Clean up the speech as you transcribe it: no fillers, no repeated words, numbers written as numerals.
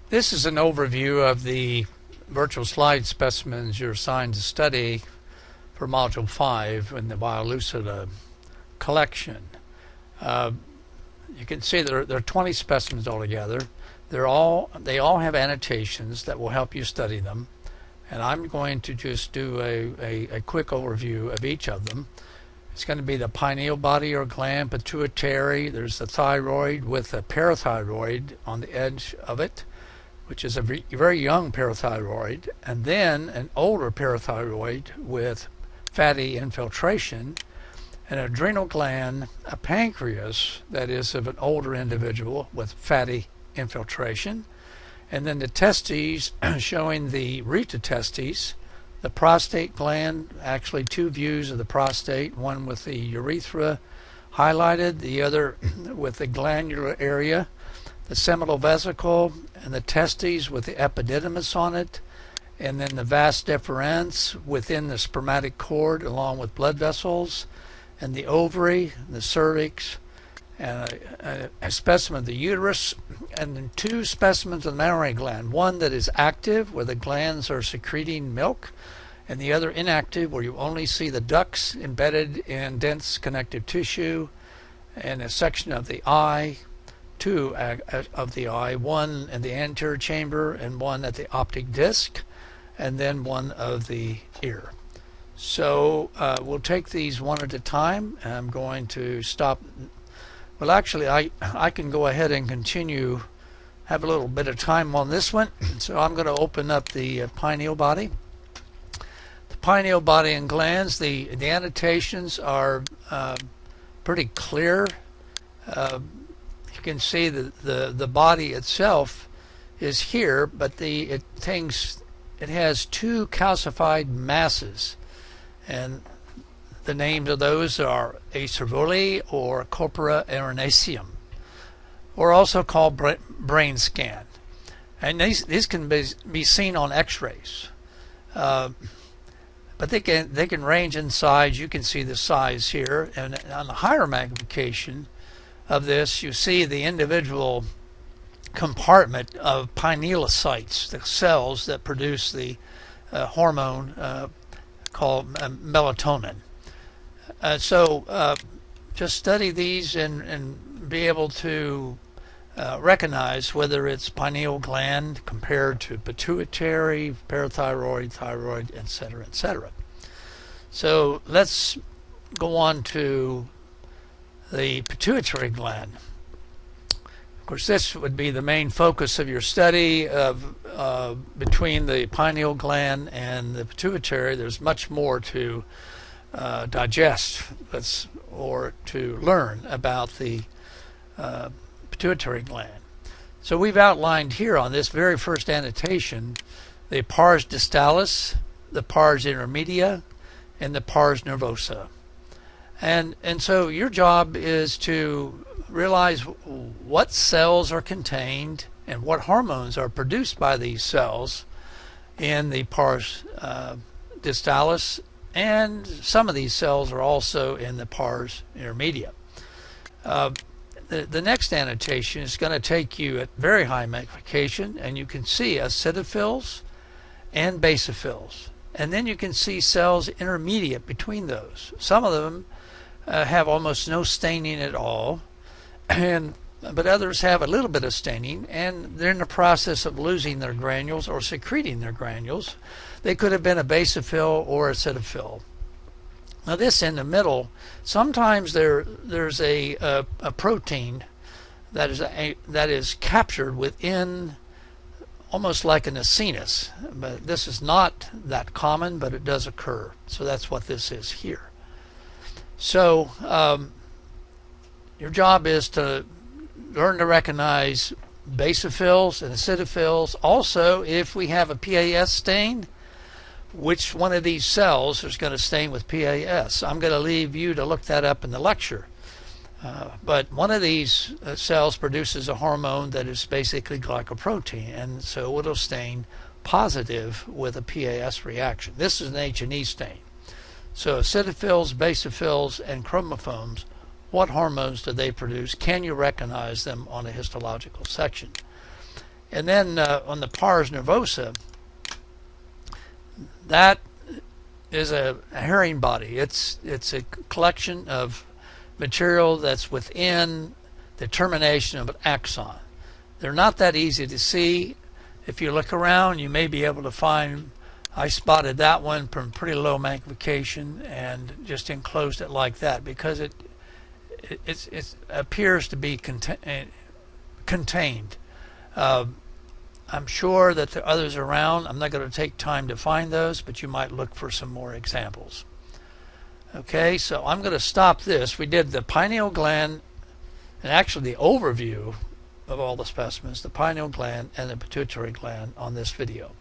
This is an overview of the virtual slide specimens you're assigned to study for Module 5 in the BioLucida collection. You can see there are 20 specimens altogether. They all have annotations that will help you study them, and I'm going to just do a quick overview of each of them. It's going to be the pineal body or gland, pituitary. There's the thyroid with a parathyroid on the edge of it, which is a very young parathyroid, and then an older parathyroid with fatty infiltration, an adrenal gland, a pancreas that is of an older individual with fatty infiltration, and then the testes showing the retestes, the prostate gland, actually two views of the prostate, one with the urethra highlighted, the other with the glandular area, the seminal vesicle, and the testes with the epididymis on it, and then the vas deferens within the spermatic cord along with blood vessels, and the ovary, the cervix, and a specimen of the uterus, and then two specimens of the mammary gland, one that is active where the glands are secreting milk, and the other inactive where you only see the ducts embedded in dense connective tissue, and a section of the eye, two of the eye, one in the anterior chamber and one at the optic disc, and then one of the ear. So we'll take these one at a time. I'm going to stop. Well, actually, I can go ahead and continue, have a little bit of time on this one. So I'm going to open up the pineal body. The pineal body and glands, the annotations are pretty clear. You can see that the body itself is here, but it has two calcified masses, and the names of those are acervuli or corpora arenaceum, or also called brain scan. And these can be seen on X-rays, but they can range in size. You can see the size here, and on the higher magnification of this, you see the individual compartment of pinealocytes, the cells that produce the hormone called melatonin. So just study these and be able to recognize whether it's pineal gland compared to pituitary, parathyroid, thyroid, etc., etc. So let's go on to the pituitary gland. Of course, this would be the main focus of your study of between the pineal gland and the pituitary. There's much more to digest or to learn about the pituitary gland. So we've outlined here on this very first annotation the pars distalis, the pars intermedia, and the pars nervosa. And so your job is to realize what cells are contained and what hormones are produced by these cells in the pars distalis, and some of these cells are also in the pars intermedia. The next annotation is going to take you at very high magnification, and you can see acidophils and basophils, and then you can see cells intermediate between those. Some of them have almost no staining at all, but others have a little bit of staining, and they're in the process of losing their granules or secreting their granules. They could have been a basophil or acidophil. Now this in the middle, sometimes there's a protein that is captured within, almost like an acinus, but this is not that common, but it does occur. So that's what this is here. So your job is to learn to recognize basophils and acidophils. Also, if we have a PAS stain, which one of these cells is going to stain with PAS? I'm going to leave you to look that up in the lecture. But one of these cells produces a hormone that is basically glycoprotein, and so it'll stain positive with a PAS reaction. This is an H&E stain. So acidophils, basophils, and chromophones, what hormones do they produce? Can you recognize them on a histological section? And then on the pars nervosa, that is a herring body. It's a collection of material that's within the termination of an axon. They're not that easy to see. If you look around, you may be able to find, I spotted that one from pretty low magnification and just enclosed it like that because it appears to be contained. I'm sure that there are others around. I'm not going to take time to find those, but you might look for some more examples. Okay, so I'm going to stop this. We did the pineal gland, and actually the overview of all the specimens, the pineal gland and the pituitary gland on this video.